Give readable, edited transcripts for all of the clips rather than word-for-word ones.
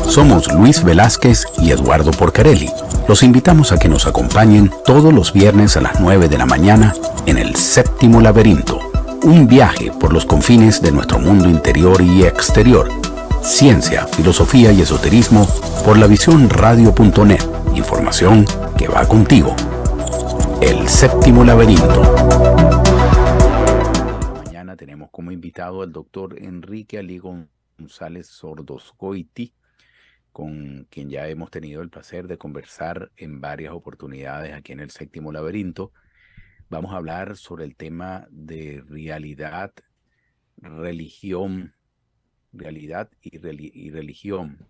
Somos Luis Velázquez y Eduardo Porcarelli. Los invitamos a que nos acompañen todos los viernes a las 9 de la mañana en El Séptimo Laberinto. Un viaje por los confines de nuestro mundo interior y exterior. Ciencia, filosofía y esoterismo por lavisiónradio.net. Información que va contigo. El Séptimo Laberinto. Mañana tenemos como invitado al doctor Enrique Ali González Sordosgoiti, con quien ya hemos tenido el placer de conversar en varias oportunidades aquí en El Séptimo Laberinto. Vamos a hablar sobre el tema de realidad y religión.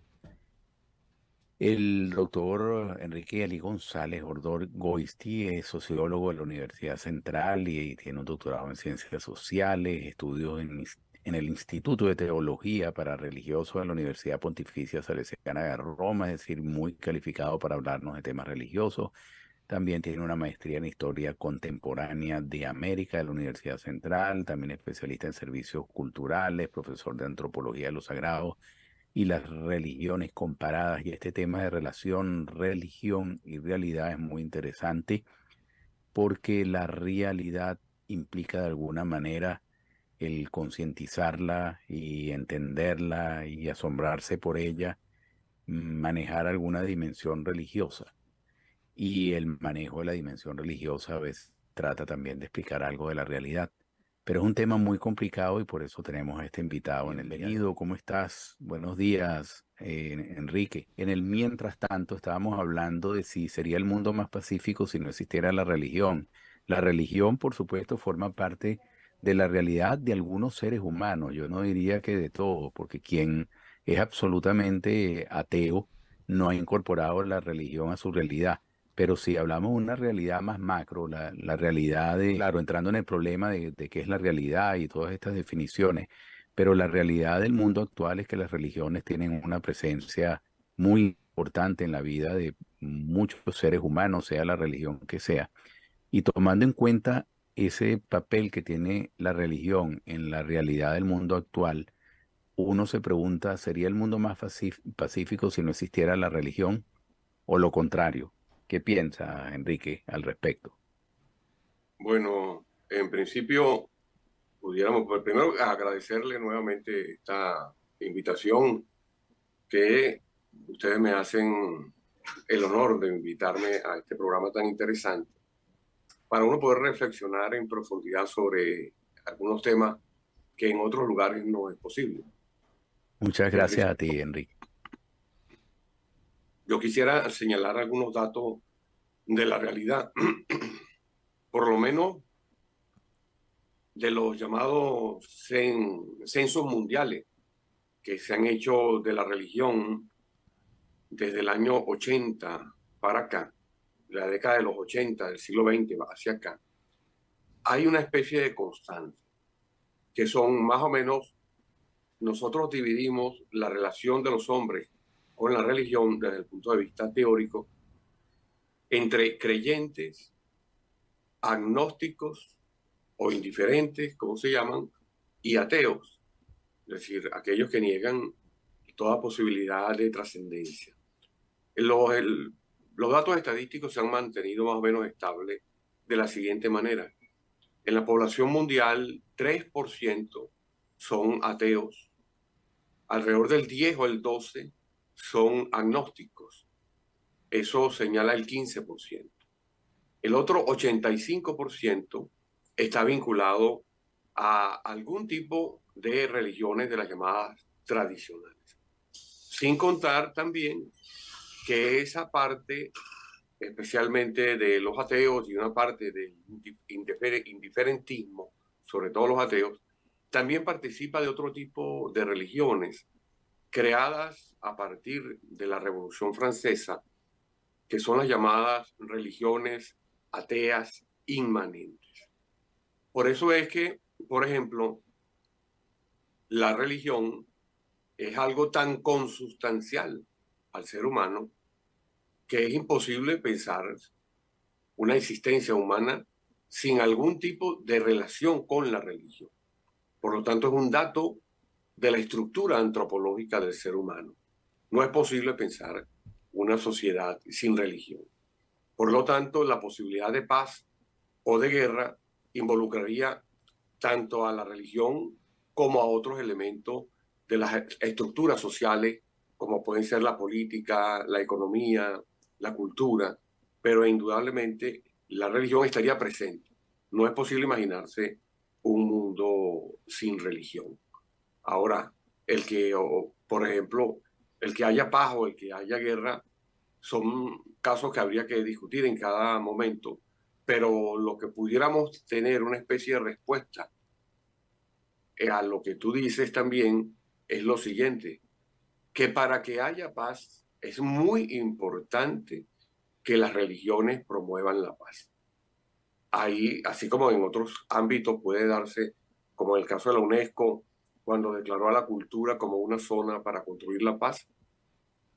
El doctor Enrique Ali González Sordosgoiti es sociólogo de la Universidad Central y tiene un doctorado en Ciencias Sociales, estudios en el Instituto de Teología para Religiosos de la Universidad Pontificia Salesiana de Roma, es decir, muy calificado para hablarnos de temas religiosos. También tiene una maestría en Historia Contemporánea de América de la Universidad Central, también especialista en servicios culturales, profesor de Antropología de los Sagrados y las religiones comparadas. Y este tema de relación, religión y realidad es muy interesante porque la realidad implica de alguna manera el concientizarla y entenderla y asombrarse por ella, manejar alguna dimensión religiosa. Y el manejo de la dimensión religiosa a veces trata también de explicar algo de la realidad. Pero es un tema muy complicado y por eso tenemos a este invitado en el venido. ¿Cómo estás? Buenos días, Enrique. En el mientras tanto estábamos hablando de si sería el mundo más pacífico si no existiera la religión. La religión, por supuesto, forma parte de la realidad de algunos seres humanos. Yo no diría que de todos, porque quien es absolutamente ateo no ha incorporado la religión a su realidad. Pero si hablamos de una realidad más macro, la realidad de, claro, entrando en el problema de qué es la realidad y todas estas definiciones, pero la realidad del mundo actual es que las religiones tienen una presencia muy importante en la vida de muchos seres humanos, sea la religión que sea. Y tomando en cuenta ese papel que tiene la religión en la realidad del mundo actual, uno se pregunta, ¿sería el mundo más pacífico si no existiera la religión? ¿O lo contrario? ¿Qué piensa Enrique al respecto? Bueno, en principio pudiéramos, pues, primero agradecerle nuevamente esta invitación que ustedes me hacen el honor de invitarme a este programa tan interesante para uno poder reflexionar en profundidad sobre algunos temas que en otros lugares no es posible. Muchas En gracias a principio, ti, Enrique. yo quisiera señalar algunos datos de la realidad, por lo menos de los llamados censos mundiales que se han hecho de la religión desde el año 80 para acá, la década de los 80 del siglo XX hacia acá. Hay una especie de constante, que son más o menos, nosotros dividimos la relación de los hombres con la religión desde el punto de vista teórico entre creyentes, agnósticos o indiferentes, como se llaman, y ateos, es decir, aquellos que niegan toda posibilidad de trascendencia. Los datos estadísticos se han mantenido más o menos estables de la siguiente manera. En la población mundial, 3% son ateos, alrededor del 10 o el 12 son agnósticos. Eso señala el 15%. El otro 85% está vinculado a algún tipo de religiones de las llamadas tradicionales. Sin contar también que esa parte, especialmente de los ateos y una parte del indiferentismo, sobre todo los ateos, también participa de otro tipo de religiones creadas a partir de la Revolución Francesa, que son las llamadas religiones ateas inmanentes. Por eso es que, por ejemplo, la religión es algo tan consustancial al ser humano que es imposible pensar una existencia humana sin algún tipo de relación con la religión. Por lo tanto, es un dato de la estructura antropológica del ser humano. No es posible pensar una sociedad sin religión. Por lo tanto, la posibilidad de paz o de guerra involucraría tanto a la religión como a otros elementos de las estructuras sociales, como pueden ser la política, la economía, la cultura, pero indudablemente la religión estaría presente. No es posible imaginarse un mundo sin religión. Ahora, por ejemplo, el que haya paz o el que haya guerra son casos que habría que discutir en cada momento, pero lo que pudiéramos tener una especie de respuesta a lo que tú dices también es lo siguiente, que para que haya paz es muy importante que las religiones promuevan la paz. Ahí, así como en otros ámbitos puede darse, como en el caso de la UNESCO, cuando declaró a la cultura como una zona para construir la paz,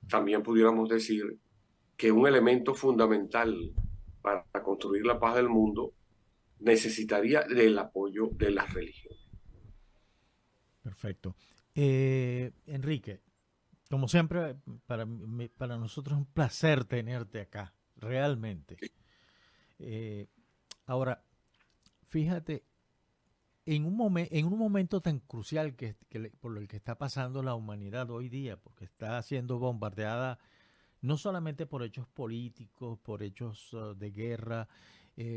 también pudiéramos decir que un elemento fundamental para construir la paz del mundo necesitaría del apoyo de las religiones. Perfecto. Enrique, como siempre, para nosotros es un placer tenerte acá, realmente. Eh, Ahora, fíjate, en un momento tan crucial por el que está pasando la humanidad hoy día, porque está siendo bombardeada no solamente por hechos políticos, por hechos de guerra,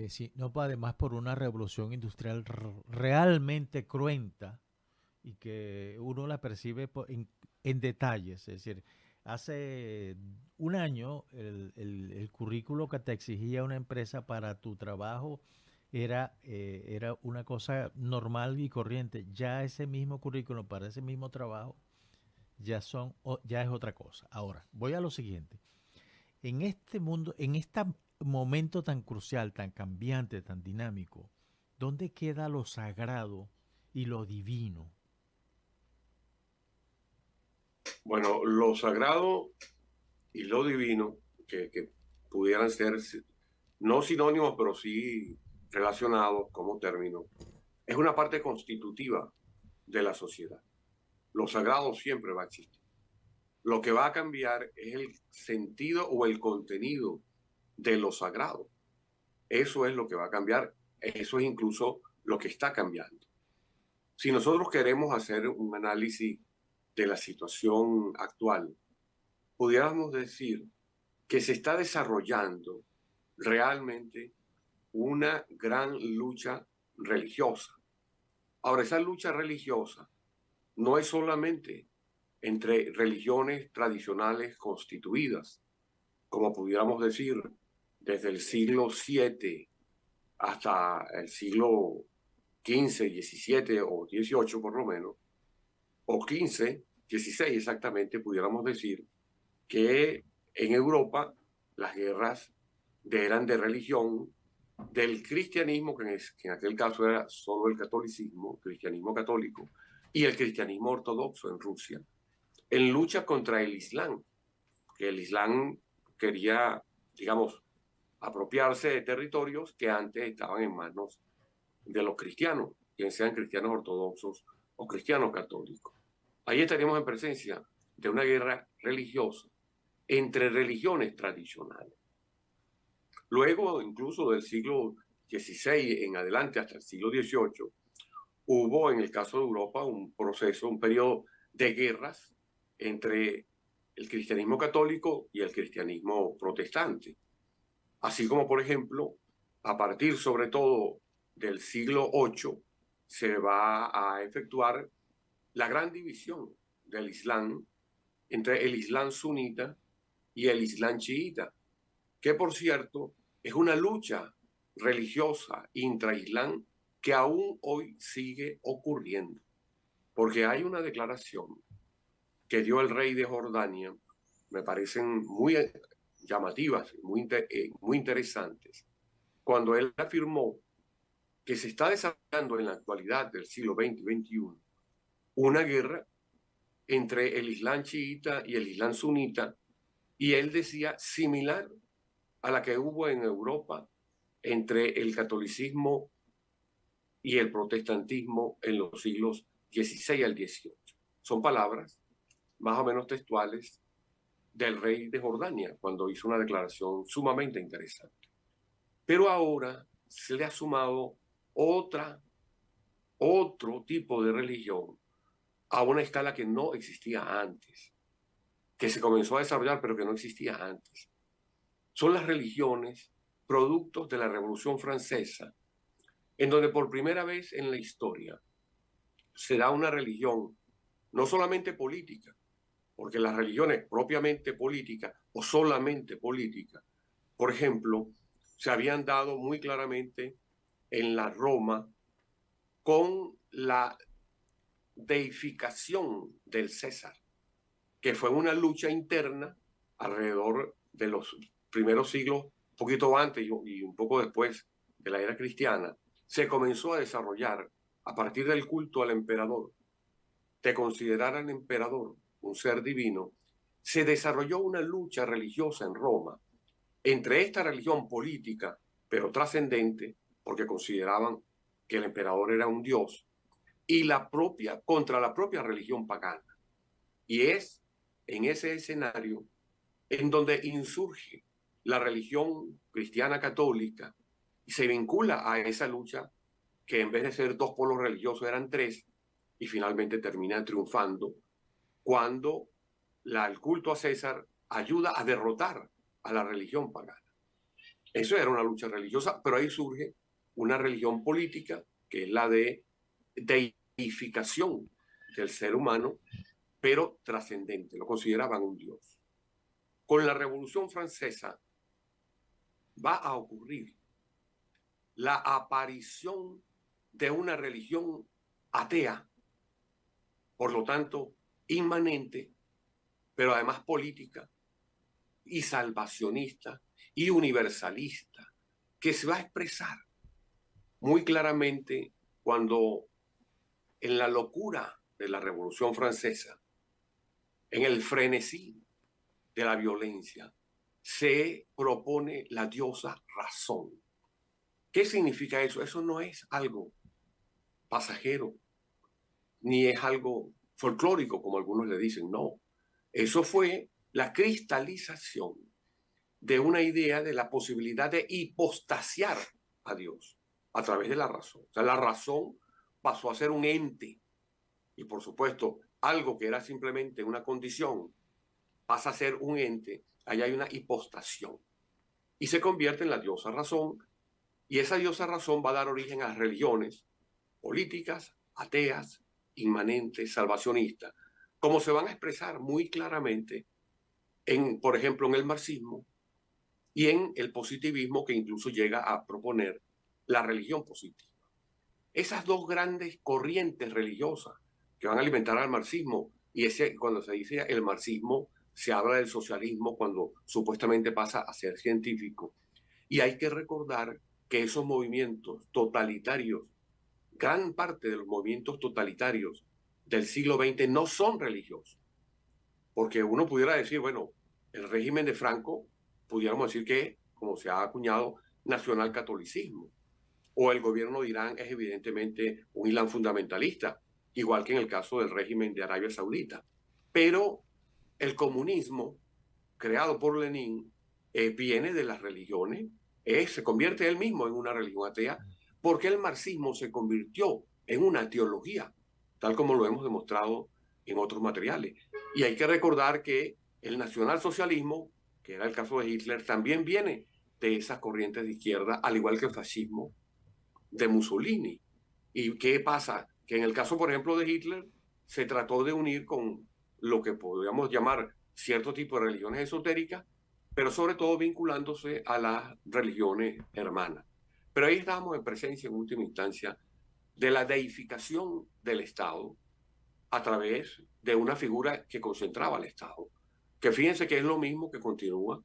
sino además por una revolución industrial realmente cruenta y que uno la percibe en detalles. Es decir, hace un año el currículo que te exigía una empresa para tu trabajo era una cosa normal y corriente. Ya ese mismo currículo para ese mismo trabajo ya es otra cosa. Ahora, voy a lo siguiente. En este mundo, en este momento tan crucial, tan cambiante, tan dinámico, ¿dónde queda lo sagrado y lo divino? Bueno, lo sagrado y lo divino, que pudieran ser no sinónimos, pero sí relacionados como término, es una parte constitutiva de la sociedad. Lo sagrado siempre va a existir. Lo que va a cambiar es el sentido o el contenido de lo sagrado. Eso es lo que va a cambiar. Eso es incluso lo que está cambiando. Si nosotros queremos hacer un análisis de la situación actual, pudiéramos decir que se está desarrollando realmente una gran lucha religiosa. Ahora, esa lucha religiosa no es solamente entre religiones tradicionales constituidas, como pudiéramos decir, desde el siglo VII hasta el siglo XV, XVII o XVIII por lo menos, o XV, XVI exactamente, pudiéramos decir que en Europa las guerras eran de religión, del cristianismo, que en aquel caso era solo el catolicismo, cristianismo católico, y el cristianismo ortodoxo en Rusia, en lucha contra el Islam, que el Islam quería, digamos, apropiarse de territorios que antes estaban en manos de los cristianos, bien sean cristianos ortodoxos o cristianos católicos. Ahí estaríamos en presencia de una guerra religiosa entre religiones tradicionales. Luego, incluso del siglo XVI en adelante hasta el siglo XVIII, hubo en el caso de Europa un proceso, un periodo de guerras entre el cristianismo católico y el cristianismo protestante. Así como, por ejemplo, a partir sobre todo del siglo VIII se va a efectuar la gran división del Islam entre el Islam sunita y el Islam chiita, que por cierto es una lucha religiosa intra-Islam que aún hoy sigue ocurriendo, porque hay una declaración que dio el rey de Jordania, me parecen muy llamativas, muy interesantes, cuando él afirmó que se está desarrollando en la actualidad del siglo XX y XXI una guerra entre el Islam chiita y el Islam sunita, y él decía similar a la que hubo en Europa entre el catolicismo y el protestantismo en los siglos XVI al XVIII. son palabras más o menos textuales del rey de Jordania, cuando hizo una declaración sumamente interesante. Pero ahora se le ha sumado otro tipo de religión a una escala que no existía antes, que se comenzó a desarrollar pero que no existía antes. Son las religiones productos de la Revolución Francesa, en donde por primera vez en la historia se da una religión no solamente política, porque las religiones propiamente políticas o solamente políticas, por ejemplo, se habían dado muy claramente en la Roma con la deificación del César, que fue una lucha interna alrededor de los primeros siglos, un poquito antes y un poco después de la era cristiana, se comenzó a desarrollar a partir del culto al emperador, de considerar al emperador un ser divino. Se desarrolló una lucha religiosa en Roma entre esta religión política, pero trascendente, porque consideraban que el emperador era un dios, y contra la propia religión pagana. Y es en ese escenario en donde insurge la religión cristiana católica y se vincula a esa lucha que en vez de ser dos polos religiosos eran tres, y finalmente termina triunfando cuando el culto a César ayuda a derrotar a la religión pagana. Eso era una lucha religiosa, pero ahí surge una religión política, que es la de deificación del ser humano, pero trascendente, lo consideraban un dios. Con la Revolución Francesa va a ocurrir la aparición de una religión atea, por lo tanto inmanente, pero además política y salvacionista y universalista, que se va a expresar muy claramente cuando en la locura de la Revolución Francesa, en el frenesí de la violencia, se propone la diosa razón. ¿Qué significa eso? Eso no es algo pasajero, ni es algo folclórico, como algunos le dicen, no. Eso fue la cristalización de una idea de la posibilidad de hipostasiar a Dios a través de la razón. O sea, la razón pasó a ser un ente y, por supuesto, algo que era simplemente una condición pasa a ser un ente. Allá hay una hipostación y se convierte en la diosa razón, y esa diosa razón va a dar origen a religiones políticas, ateas, inmanentes, salvacionistas, como se van a expresar muy claramente por ejemplo, en el marxismo y en el positivismo, que incluso llega a proponer la religión positiva. Esas dos grandes corrientes religiosas que van a alimentar al marxismo, y cuando se dice el marxismo, se habla del socialismo cuando supuestamente pasa a ser científico. Y hay que recordar que esos movimientos totalitarios, gran parte de los movimientos totalitarios del siglo XX no son religiosos. Porque uno pudiera decir, bueno, el régimen de Franco, pudiéramos decir que, como se ha acuñado, nacionalcatolicismo. O el gobierno de Irán es evidentemente un Islam fundamentalista, igual que en el caso del régimen de Arabia Saudita. Pero el comunismo, creado por Lenin, viene de las religiones, se convierte él mismo en una religión atea, porque el marxismo se convirtió en una teología, tal como lo hemos demostrado en otros materiales. Y hay que recordar que el nacionalsocialismo, que era el caso de Hitler, también viene de esas corrientes de izquierda, al igual que el fascismo de Mussolini. ¿Y qué pasa? Que en el caso, por ejemplo, de Hitler, se trató de unir con lo que podríamos llamar cierto tipo de religiones esotéricas, pero sobre todo vinculándose a las religiones hermanas. Pero ahí estábamos en presencia, en última instancia, de la deificación del Estado a través de una figura que concentraba al Estado. Que fíjense que es lo mismo que continúa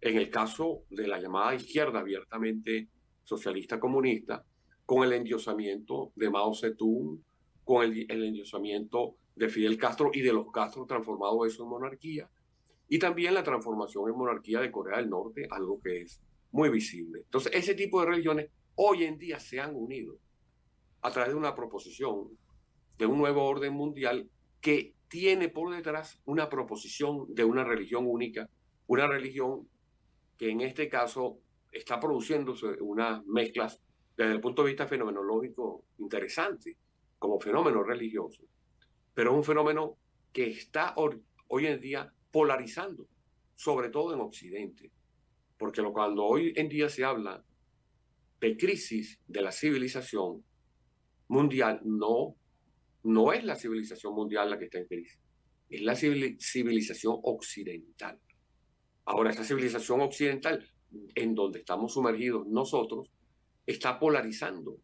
en el caso de la llamada izquierda abiertamente socialista comunista, con el endiosamiento de Mao Zedong, con el endiosamiento de Fidel Castro y de los Castro, transformado eso en monarquía, y también la transformación en monarquía de Corea del Norte, algo que es muy visible. Entonces, ese tipo de religiones hoy en día se han unido a través de una proposición de un nuevo orden mundial que tiene por detrás una proposición de una religión única, una religión que en este caso está produciéndose unas mezclas desde el punto de vista fenomenológico interesantes, como fenómeno religioso, pero es un fenómeno que está hoy en día polarizando, sobre todo en Occidente, porque cuando hoy en día se habla de crisis de la civilización mundial, no es la civilización mundial la que está en crisis, es la civilización occidental. Ahora, esa civilización occidental, en donde estamos sumergidos nosotros, está polarizando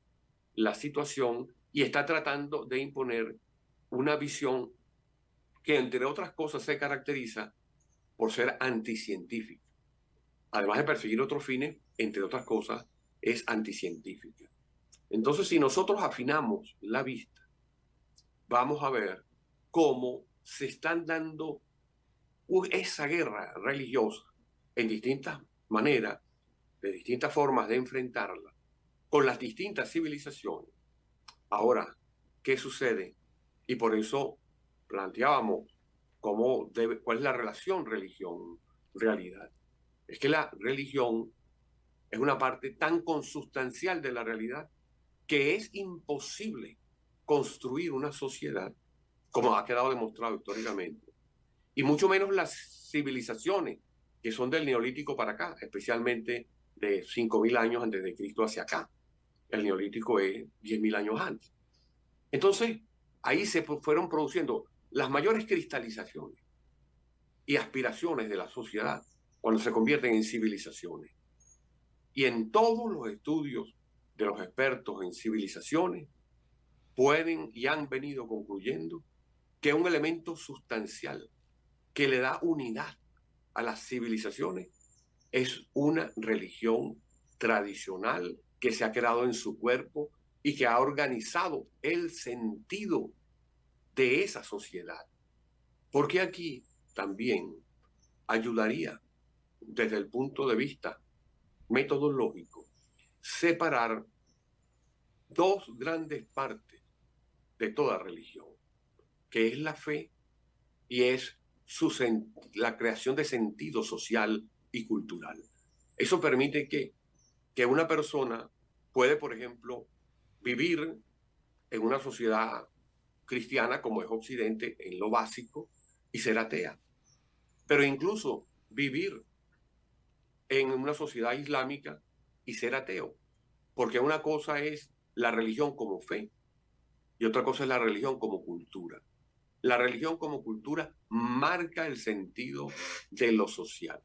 la situación y está tratando de imponer una visión que, entre otras cosas, se caracteriza por ser anticientífica. Además de perseguir otros fines, entre otras cosas, es anticientífica. Entonces, si nosotros afinamos la vista, vamos a ver cómo se están dando esa guerra religiosa en distintas maneras, de distintas formas de enfrentarla, con las distintas civilizaciones. Ahora, ¿qué sucede? Y por eso planteábamos cuál es la relación religión-realidad. Es que la religión es una parte tan consustancial de la realidad que es imposible construir una sociedad, como ha quedado demostrado históricamente, y mucho menos las civilizaciones que son del Neolítico para acá, especialmente de 5.000 años antes de Cristo hacia acá. El Neolítico es 10.000 años antes. Entonces, ahí se fueron produciendo las mayores cristalizaciones y aspiraciones de la sociedad cuando se convierten en civilizaciones. Y en todos los estudios de los expertos en civilizaciones pueden y han venido concluyendo que un elemento sustancial que le da unidad a las civilizaciones es una religión tradicional que se ha creado en su cuerpo y que ha organizado el sentido de esa sociedad. Porque aquí también ayudaría, desde el punto de vista metodológico, separar dos grandes partes de toda religión, que es la fe y es la creación de sentido social y cultural. Eso permite que una persona puede, por ejemplo, vivir en una sociedad cristiana como es Occidente en lo básico y ser atea, pero incluso vivir en una sociedad islámica y ser ateo, porque una cosa es la religión como fe y otra cosa es la religión como cultura. La religión como cultura marca el sentido de lo social.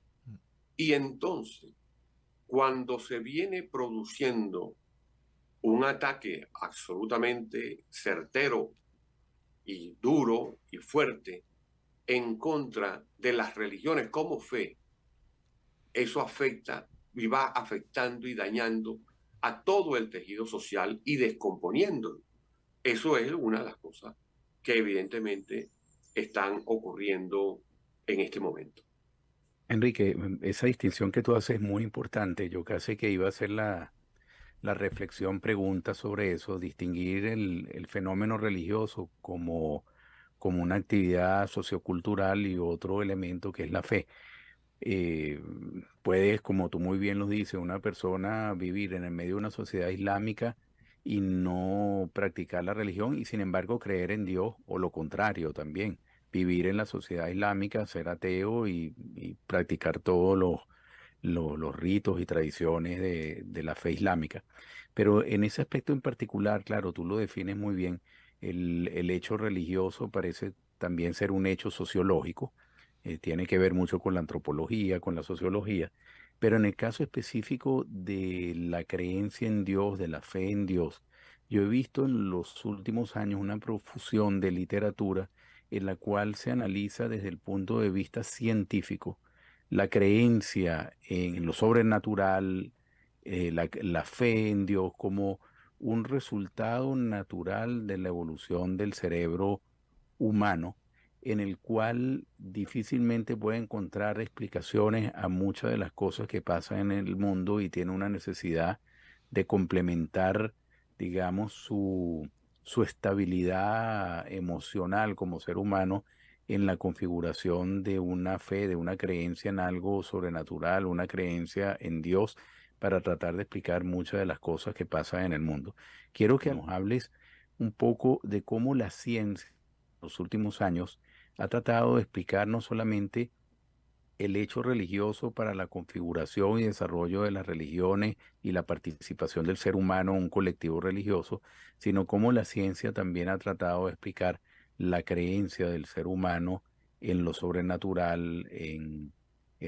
Y entonces, cuando se viene produciendo un ataque absolutamente certero y duro y fuerte en contra de las religiones como fe, eso afecta y va afectando y dañando a todo el tejido social y descomponiéndolo. Eso es una de las cosas que evidentemente están ocurriendo en este momento. Enrique, esa distinción que tú haces es muy importante. Yo casi que iba a hacer la reflexión, pregunta sobre eso, distinguir el fenómeno religioso como una actividad sociocultural y otro elemento que es la fe. Eh, Puedes, como tú muy bien lo dices, una persona vivir en el medio de una sociedad islámica y no practicar la religión y sin embargo creer en Dios o lo contrario también, vivir en la sociedad islámica, ser ateo y practicar todos los ritos y tradiciones de la fe islámica. Pero en ese aspecto en particular, claro, tú lo defines muy bien, el hecho religioso parece también ser un hecho sociológico, tiene que ver mucho con la antropología, con la sociología, pero en el caso específico de la creencia en Dios, de la fe en Dios, yo he visto en los últimos años una profusión de literatura en la cual se analiza desde el punto de vista científico la creencia en lo sobrenatural, la fe en Dios como un resultado natural de la evolución del cerebro humano, en el cual difícilmente puede encontrar explicaciones a muchas de las cosas que pasan en el mundo y tiene una necesidad de complementar, digamos, su estabilidad emocional como ser humano en la configuración de una fe, de una creencia en algo sobrenatural, una creencia en Dios, para tratar de explicar muchas de las cosas que pasan en el mundo. Quiero que nos hables un poco de cómo la ciencia en los últimos años ha tratado de explicar no solamente el hecho religioso para la configuración y desarrollo de las religiones y la participación del ser humano en un colectivo religioso, sino cómo la ciencia también ha tratado de explicar la creencia del ser humano en lo sobrenatural, en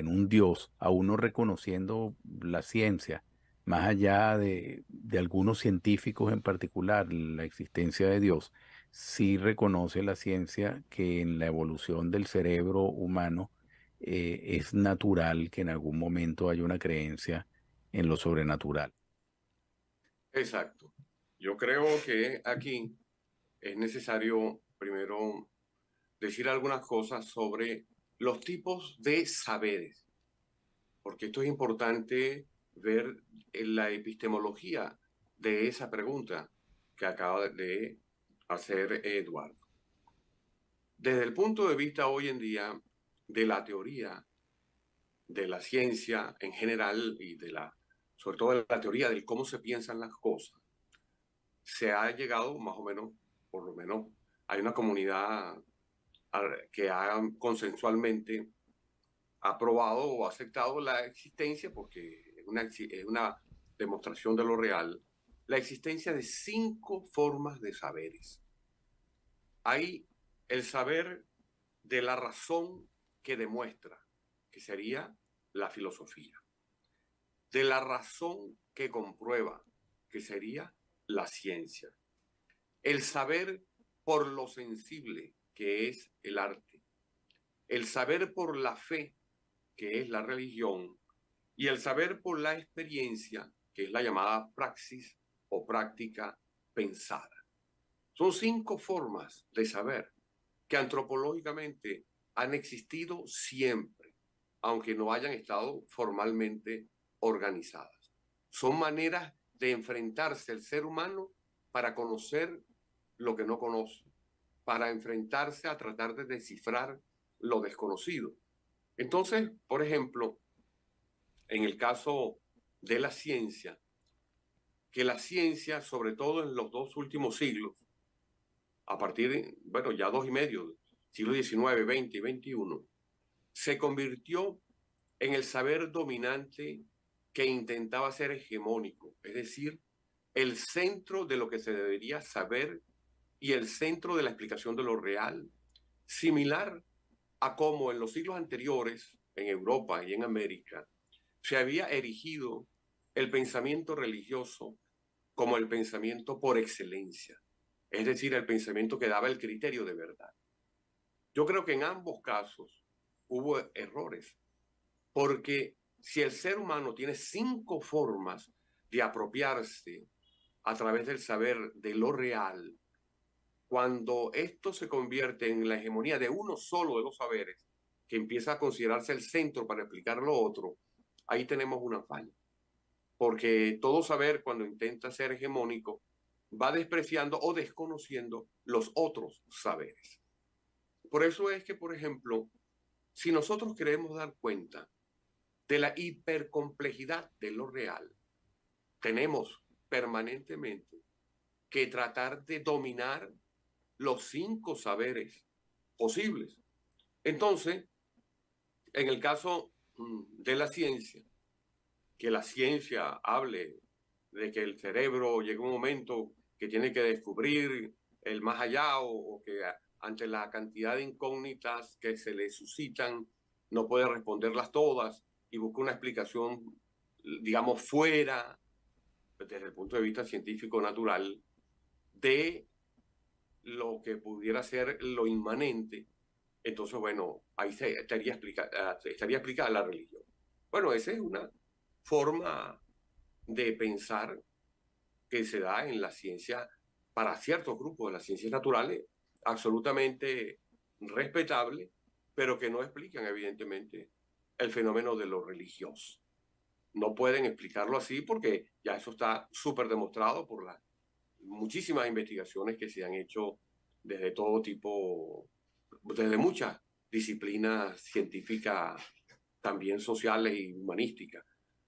un Dios, aún no reconociendo la ciencia, más allá de algunos científicos en particular, la existencia de Dios. Sí reconoce la ciencia que en la evolución del cerebro humano, es natural que en algún momento haya una creencia en lo sobrenatural. Exacto. Yo creo que aquí es necesario primero decir algunas cosas sobre los tipos de saberes, porque esto es importante ver en la epistemología de esa pregunta que acaba de hacer Eduardo. Desde el punto de vista hoy en día de la teoría, de la ciencia en general y sobre todo de la teoría de cómo se piensan las cosas, se ha llegado más o menos, por lo menos, hay una comunidad que ha consensualmente aprobado o aceptado la existencia, porque es una demostración de lo real, la existencia de 5 formas de saberes. Hay el saber de la razón que demuestra, que sería la filosofía; de la razón que comprueba, que sería la ciencia; el saber por lo sensible, que es el arte; el saber por la fe, que es la religión; y el saber por la experiencia, que es la llamada praxis o práctica pensada. Son 5 formas de saber que antropológicamente han existido siempre, aunque no hayan estado formalmente organizadas. Son maneras de enfrentarse el ser humano para conocer lo que no conoce, para enfrentarse a tratar de descifrar lo desconocido. Entonces, por ejemplo, en el caso de la ciencia, que la ciencia, sobre todo en los 2 últimos siglos, a partir de, bueno, ya 2 y medio, siglo XIX, XX y XXI, se convirtió en el saber dominante que intentaba ser hegemónico, es decir, el centro de lo que se debería saber y el centro de la explicación de lo real, similar a como en los siglos anteriores, en Europa y en América, se había erigido el pensamiento religioso como el pensamiento por excelencia, es decir, el pensamiento que daba el criterio de verdad. Yo creo que en ambos casos hubo errores, porque si el ser humano tiene 5 formas de apropiarse a través del saber de lo real, cuando esto se convierte en la hegemonía de uno solo de los saberes, que empieza a considerarse el centro para explicar lo otro, ahí tenemos una falla. Porque todo saber, cuando intenta ser hegemónico, va despreciando o desconociendo los otros saberes. Por eso es que, por ejemplo, si nosotros queremos dar cuenta de la hipercomplejidad de lo real, tenemos permanentemente que tratar de dominar los 5 saberes posibles. Entonces, en el caso de la ciencia, que la ciencia hable de que el cerebro llega un momento que tiene que descubrir el más allá, o que ante la cantidad de incógnitas que se le suscitan no puede responderlas todas y busca una explicación, digamos, fuera, desde el punto de vista científico natural, de lo que pudiera ser lo inmanente. Entonces, bueno, ahí estaría explicada la religión. Bueno, esa es una forma de pensar que se da en la ciencia para ciertos grupos de las ciencias naturales, absolutamente respetable, pero que no explican evidentemente el fenómeno de lo religioso. No pueden explicarlo así porque ya eso está súper demostrado por la muchísimas investigaciones que se han hecho desde todo tipo, desde muchas disciplinas científicas, también sociales y humanísticas.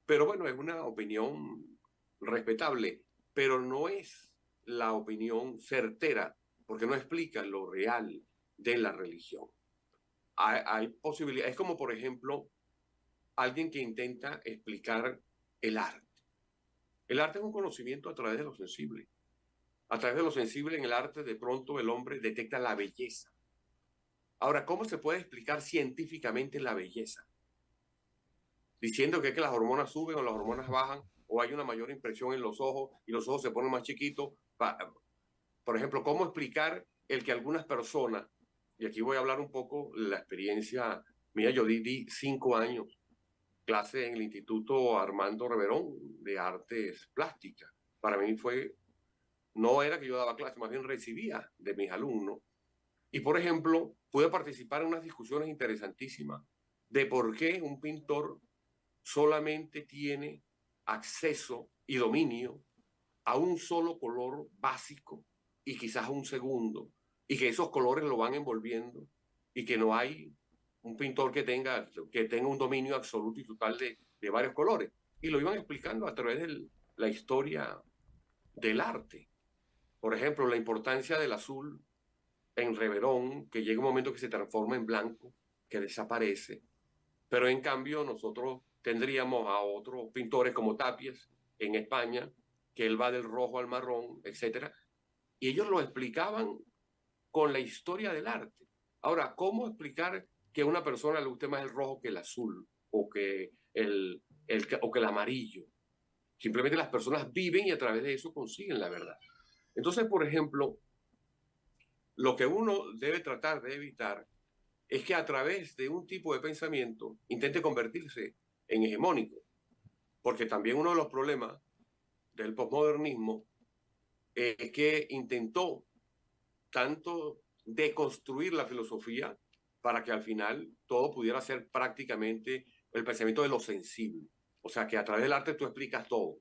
Pero bueno, es una opinión respetable, pero no es la opinión certera, porque no explica lo real de la religión. Hay posibilidades, es como por ejemplo alguien que intenta explicar el arte. El arte es un conocimiento a través de lo sensible. A través de lo sensible en el arte, de pronto el hombre detecta la belleza. Ahora, ¿cómo se puede explicar científicamente la belleza? Diciendo que es que las hormonas suben o las hormonas bajan, o hay una mayor impresión en los ojos y los ojos se ponen más chiquitos. Por ejemplo, ¿cómo explicar el que algunas personas, y aquí voy a hablar un poco de la experiencia mía, yo di 5 años clase en el Instituto Armando Reverón de Artes Plásticas. Para mí no era que yo daba clase, más bien recibía de mis alumnos. Y por ejemplo, pude participar en unas discusiones interesantísimas de por qué un pintor solamente tiene acceso y dominio a un solo color básico y quizás a un segundo, y que esos colores lo van envolviendo y que no hay un pintor que tenga un dominio absoluto y total de varios colores. Y lo iban explicando a través de la historia del arte. Por ejemplo, la importancia del azul en Reverón, que llega un momento que se transforma en blanco, que desaparece, pero en cambio nosotros tendríamos a otros pintores como Tapies en España, que él va del rojo al marrón, etcétera, y ellos lo explicaban con la historia del arte. Ahora, ¿cómo explicar que a una persona le guste más el rojo que el azul o que o que el amarillo? Simplemente las personas viven y a través de eso consiguen la verdad. Entonces, por ejemplo, lo que uno debe tratar de evitar es que a través de un tipo de pensamiento intente convertirse en hegemónico, porque también uno de los problemas del posmodernismo es que intentó tanto deconstruir la filosofía para que al final todo pudiera ser prácticamente el pensamiento de lo sensible. O sea, que a través del arte tú explicas todo.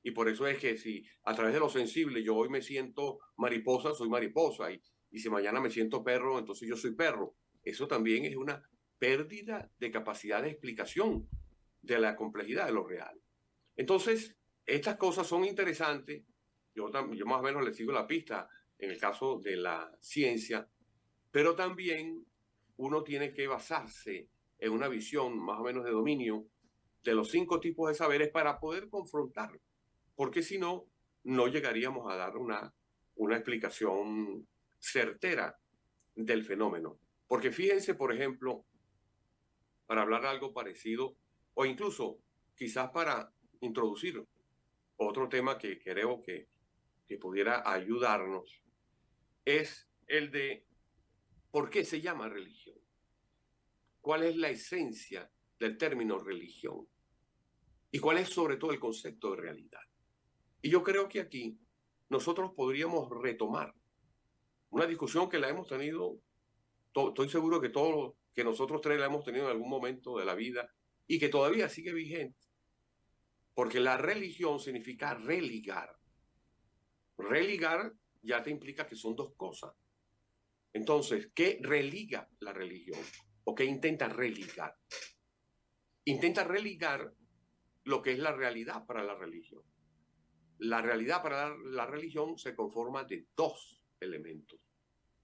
Y por eso es que si a través de lo sensible yo hoy me siento mariposa, soy mariposa. Y si mañana me siento perro, entonces yo soy perro. Eso también es una pérdida de capacidad de explicación de la complejidad de lo real. Entonces, estas cosas son interesantes. Yo más o menos le sigo la pista en el caso de la ciencia, pero también uno tiene que basarse en una visión más o menos de dominio de los 5 tipos de saberes para poder confrontar, porque si no, no llegaríamos a dar una explicación certera del fenómeno. Porque fíjense, por ejemplo, para hablar algo parecido, o incluso quizás para introducir otro tema que creo que pudiera ayudarnos, es el de por qué se llama religión. ¿Cuál es la esencia del término religión? ¿Y cuál es sobre todo el concepto de realidad? Y yo creo que aquí nosotros podríamos retomar una discusión que la hemos tenido, estoy seguro que todos que nosotros tres la hemos tenido en algún momento de la vida y que todavía sigue vigente, porque la religión significa religar. Religar ya te implica que son dos cosas. Entonces, ¿qué religa la religión? ¿O qué intenta religar? Intenta religar lo que es la realidad para la religión. La realidad para la religión se conforma de 2 elementos: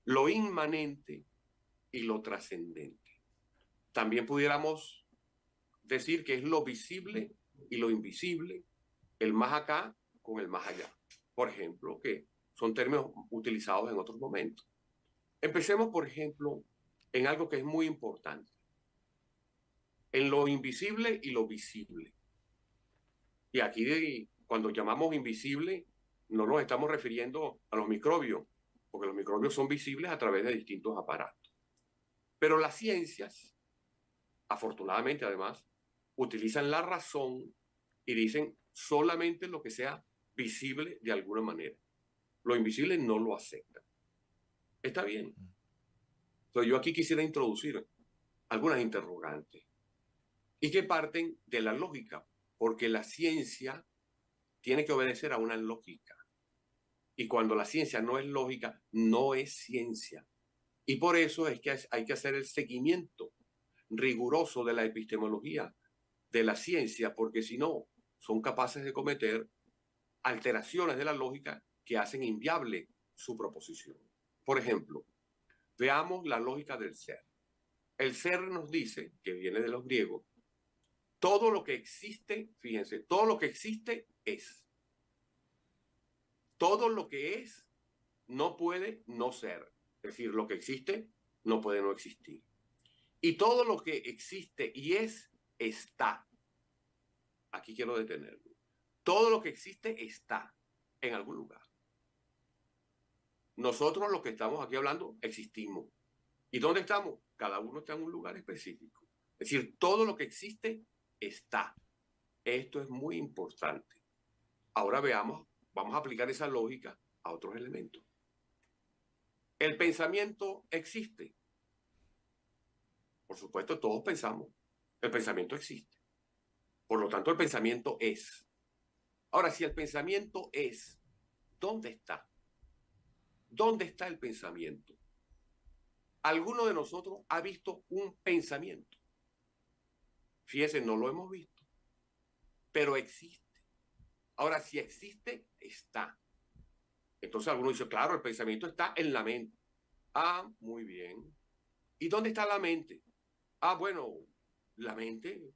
lo inmanente y lo trascendente. También pudiéramos decir que es lo visible y lo invisible, el más acá con el más allá. Por ejemplo, que son términos utilizados en otros momentos. Empecemos, por ejemplo, en algo que es muy importante, en lo invisible y lo visible. Y aquí, cuando llamamos invisible, no nos estamos refiriendo a los microbios, porque los microbios son visibles a través de distintos aparatos. Pero las ciencias, afortunadamente además, utilizan la razón y dicen solamente lo que sea visible de alguna manera. Lo invisible no lo aceptan. Está bien. Entonces yo aquí quisiera introducir algunas interrogantes y que parten de la lógica, porque la ciencia tiene que obedecer a una lógica. Y cuando la ciencia no es lógica, no es ciencia. Y por eso es que hay que hacer el seguimiento riguroso de la epistemología, de la ciencia, porque si no, son capaces de cometer alteraciones de la lógica que hacen inviable su proposición. Por ejemplo, veamos la lógica del ser. El ser nos dice, que viene de los griegos, todo lo que existe, fíjense, todo lo que existe es. Todo lo que es no puede no ser. Es decir, lo que existe no puede no existir. Y todo lo que existe y es, está. Aquí quiero detenerme. Todo lo que existe está en algún lugar. Nosotros los que estamos aquí hablando existimos. ¿Y dónde estamos? Cada uno está en un lugar específico. Es decir, todo lo que existe está. Esto es muy importante. Ahora veamos, vamos a aplicar esa lógica a otros elementos. El pensamiento existe. Por supuesto, todos pensamos. El pensamiento existe. Por lo tanto, el pensamiento es. Ahora, si el pensamiento es, ¿dónde está? ¿Dónde está el pensamiento? ¿Alguno de nosotros ha visto un pensamiento? Fíjense, no lo hemos visto, pero existe. Ahora, si existe, está. Entonces alguno dice, claro, el pensamiento está en la mente. Ah, muy bien. ¿Y dónde está la mente? Ah, bueno, la mente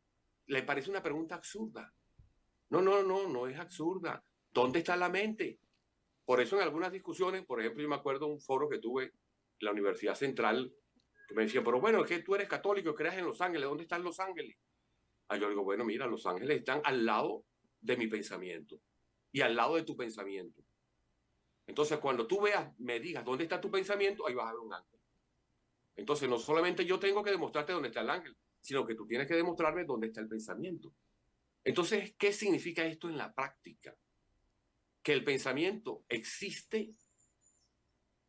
le parece una pregunta absurda. No, no, no, no es absurda. ¿Dónde está la mente? Por eso en algunas discusiones, por ejemplo, yo me acuerdo de un foro que tuve en la Universidad Central, que me decía, pero bueno, es que tú eres católico, creas en Los Ángeles, ¿dónde están Los Ángeles? Ah, yo digo, bueno, mira, Los Ángeles están al lado de mi pensamiento y al lado de tu pensamiento. Entonces, cuando tú veas, me digas dónde está tu pensamiento, ahí vas a ver un ángel. Entonces, no solamente yo tengo que demostrarte dónde está el ángel, sino que tú tienes que demostrarme dónde está el pensamiento. Entonces, ¿qué significa esto en la práctica? Que el pensamiento existe,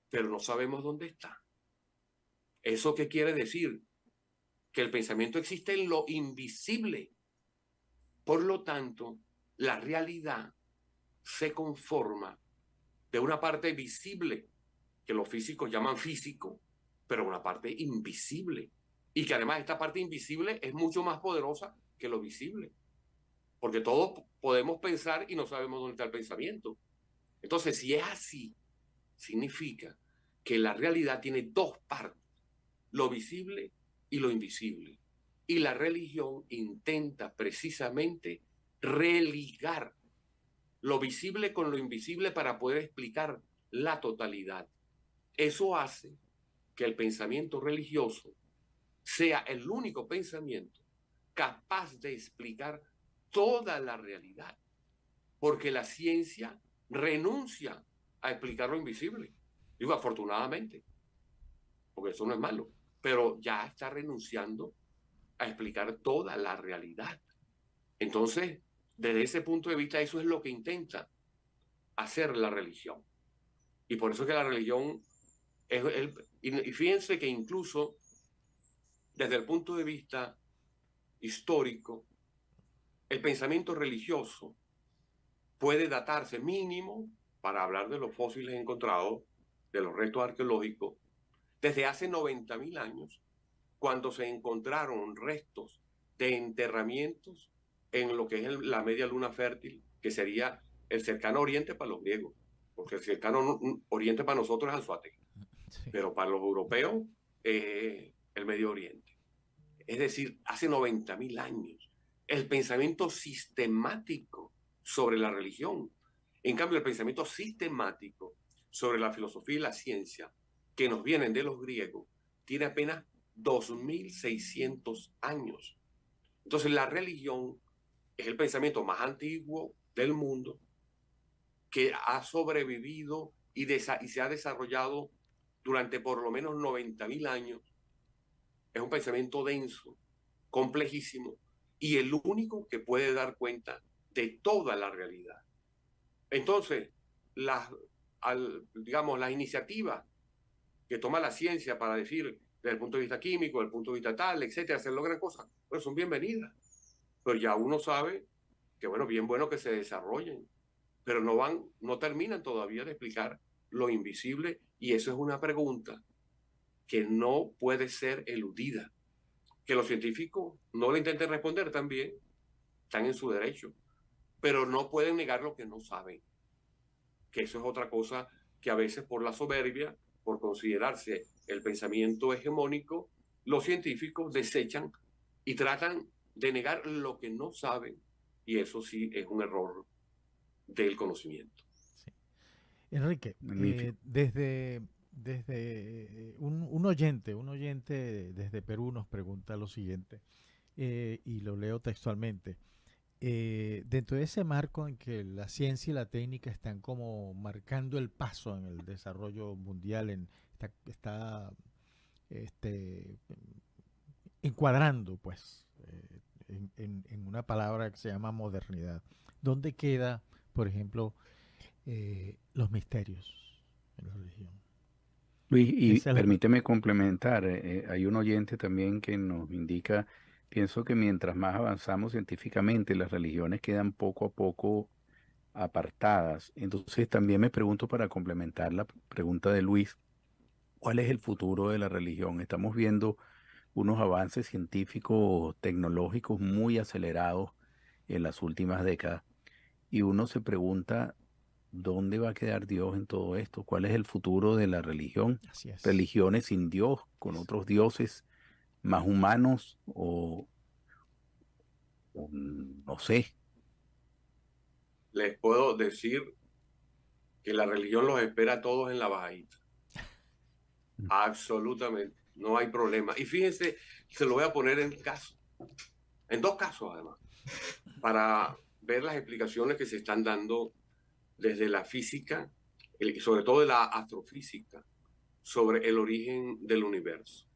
pero no sabemos dónde está. ¿Eso qué quiere decir? Que el pensamiento existe en lo invisible. Por lo tanto, la realidad se conforma de una parte visible, que los físicos llaman físico, pero una parte invisible. Y que además esta parte invisible es mucho más poderosa que lo visible. Porque todos podemos pensar y no sabemos dónde está el pensamiento. Entonces, si es así, significa que la realidad tiene dos partes, lo visible y lo invisible. Y la religión intenta precisamente religar lo visible con lo invisible para poder explicar la totalidad. Eso hace que el pensamiento religioso sea el único pensamiento capaz de explicar toda la realidad, porque la ciencia renuncia a explicar lo invisible. Digo, afortunadamente, porque eso no es malo, pero ya está renunciando a explicar toda la realidad. Entonces, desde ese punto de vista, eso es lo que intenta hacer la religión. Y por eso es que la religión y fíjense que incluso desde el punto de vista histórico, el pensamiento religioso puede datarse mínimo, para hablar de los fósiles encontrados, de los restos arqueológicos, desde hace 90.000 años, cuando se encontraron restos de enterramientos en lo que es la media luna fértil, que sería el cercano oriente para los griegos, porque el cercano oriente para nosotros es Anzoátegui, Sí. pero para los europeos el Medio Oriente. Es decir, hace 90.000 años, el pensamiento sistemático sobre la religión. En cambio, el pensamiento sistemático sobre la filosofía y la ciencia, que nos vienen de los griegos, tiene apenas 2.600 años. Entonces, la religión es el pensamiento más antiguo del mundo que ha sobrevivido y se ha desarrollado durante por lo menos 90.000 años. Es un pensamiento denso, complejísimo y el único que puede dar cuenta de toda la realidad. Entonces, digamos, las iniciativas que toma la ciencia para decir desde el punto de vista químico, desde el punto de vista tal, etcétera, se logran cosas, pues son bienvenidas. Pero ya uno sabe que, bueno, bien bueno que se desarrollen, pero no terminan todavía de explicar lo invisible, y eso es una pregunta que no puede ser eludida. Que los científicos no le intenten responder también, están en su derecho, pero no pueden negar lo que no saben, que eso es otra cosa que a veces por la soberbia, por considerarse el pensamiento hegemónico, los científicos desechan y tratan de negar lo que no saben, y eso sí es un error del conocimiento. Sí. Enrique, Magnífico. desde un oyente desde Perú nos pregunta lo siguiente, y lo leo textualmente. Dentro de ese marco en que la ciencia y la técnica están como marcando el paso en el desarrollo mundial, está este, encuadrando, pues, en una palabra que se llama modernidad. ¿Dónde queda, por ejemplo, los misterios en la religión? Luis, y Esa es la permíteme complementar, hay un oyente también que nos indica, pienso que mientras más avanzamos científicamente, las religiones quedan poco a poco apartadas. Entonces también me pregunto para complementar la pregunta de Luis, ¿cuál es el futuro de la religión? Estamos viendo unos avances científicos, tecnológicos muy acelerados en las últimas décadas y uno se pregunta, ¿dónde va a quedar Dios en todo esto? ¿Cuál es el futuro de la religión? Así es. ¿Religiones sin Dios, con otros dioses más humanos o no sé? Les puedo decir que la religión los espera a todos en la bajadita. Absolutamente, no hay problema. Y fíjense, se lo voy a poner en dos casos además, para ver las explicaciones que se están dando desde la física, sobre todo de la astrofísica, sobre el origen del universo.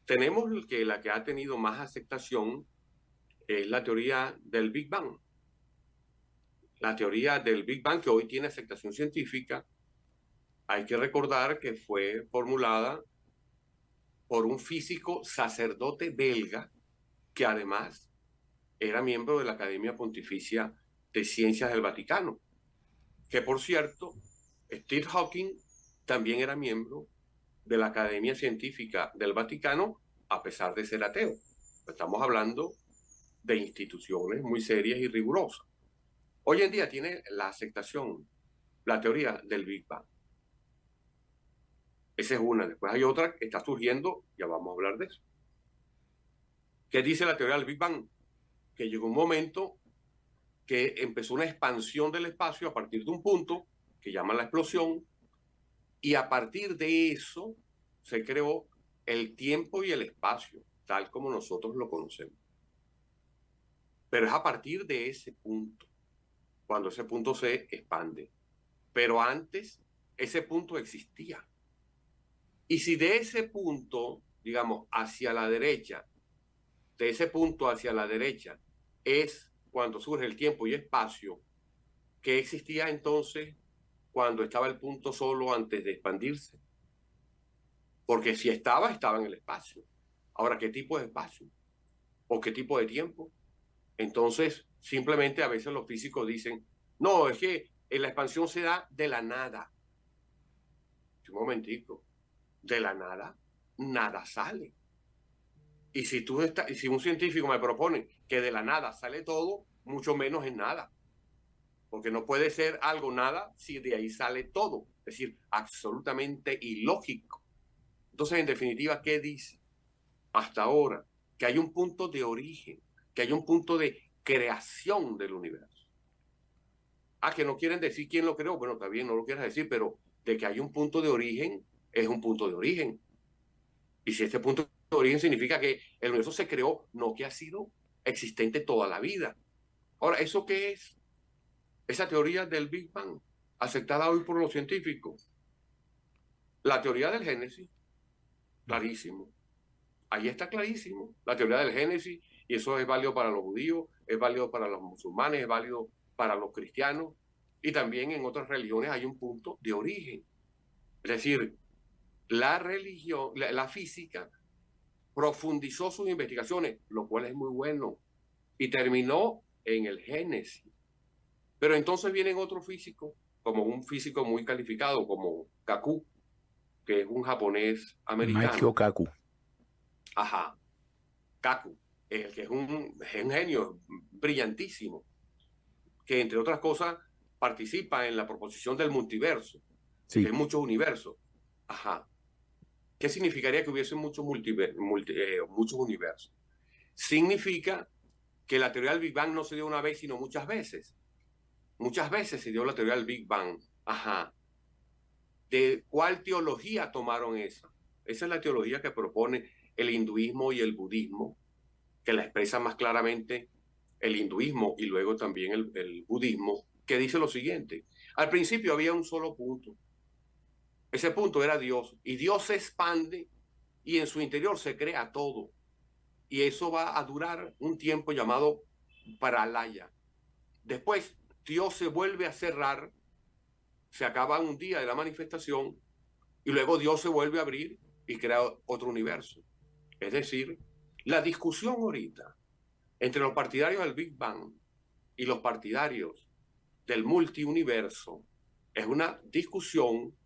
Tenemos que la que ha tenido más aceptación es la teoría del Big Bang. La teoría del Big Bang, que hoy tiene aceptación científica, hay que recordar que fue formulada por un físico sacerdote belga que además era miembro de la Academia Pontificia de Ciencias del Vaticano, que por cierto, Steve Hawking también era miembro de la Academia Científica del Vaticano, a pesar de ser ateo. Estamos hablando de instituciones muy serias y rigurosas. Hoy en día tiene la aceptación, la teoría del Big Bang. Esa es una. Después hay otra que está surgiendo, ya vamos a hablar de eso. ¿Qué dice la teoría del Big Bang? Que llegó un momento que empezó una expansión del espacio a partir de un punto que llaman la explosión, y a partir de eso se creó el tiempo y el espacio, tal como nosotros lo conocemos. Pero es a partir de ese punto, cuando ese punto se expande. Pero antes, ese punto existía. Y si de ese punto, digamos, hacia la derecha, de ese punto hacia la derecha, es cuando surge el tiempo y espacio, ¿qué existía entonces cuando estaba el punto solo antes de expandirse? Porque si estaba, estaba en el espacio. Ahora, ¿qué tipo de espacio? ¿O qué tipo de tiempo? Entonces, simplemente a veces los físicos dicen, no, es que la expansión se da de la nada. Un momentico, de la nada, nada sale. Y si un científico me propone que de la nada sale todo, mucho menos es nada. Porque no puede ser algo nada si de ahí sale todo. Es decir, absolutamente ilógico. Entonces, en definitiva, ¿qué dice? Hasta ahora, que hay un punto de origen, que hay un punto de creación del universo. Ah, que no quieren decir quién lo creó. Bueno, está bien, no lo quieras decir, pero de que hay un punto de origen, es un punto de origen. Y si este punto de origen significa que el universo se creó, no que ha sido existente toda la vida. Ahora, ¿eso qué es? Esa teoría del Big Bang, aceptada hoy por los científicos. La teoría del Génesis, clarísimo. Ahí está clarísimo. La teoría del Génesis, y eso es válido para los judíos, es válido para los musulmanes, es válido para los cristianos, y también en otras religiones hay un punto de origen. Es decir, la religión, la física profundizó sus investigaciones, lo cual es muy bueno, y terminó en el Génesis. Pero entonces vienen otros físicos, como un físico muy calificado, como Kaku, que es un japonés Michio americano. Kaku. Ajá, Kaku, el que es un genio brillantísimo, que entre otras cosas participa en la proposición del multiverso, Sí. que hay muchos universos. Ajá. ¿Qué significaría que hubiese muchos universos? Significa que la teoría del Big Bang no se dio una vez, sino muchas veces. Muchas veces se dio la teoría del Big Bang. Ajá. ¿De cuál teología tomaron esa? Esa es la teología que propone el hinduismo y el budismo, que la expresa más claramente el hinduismo y luego también el budismo, que dice lo siguiente. Al principio había un solo punto. Ese punto era Dios. Y Dios se expande y en su interior se crea todo. Y eso va a durar un tiempo llamado Pralaya. Después Dios se vuelve a cerrar, se acaba un día de la manifestación y luego Dios se vuelve a abrir y crea otro universo. Es decir, la discusión ahorita entre los partidarios del Big Bang y los partidarios del multiuniverso es una discusión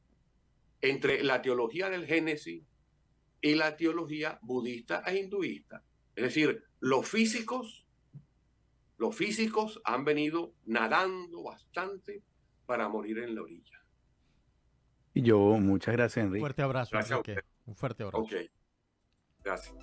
entre la teología del Génesis y la teología budista e hinduista. Es decir, los físicos han venido nadando bastante para morir en la orilla. Y yo, muchas gracias, Enrique. Fuerte abrazo, Gracias a Enrique. usted. Un fuerte abrazo. Ok, gracias.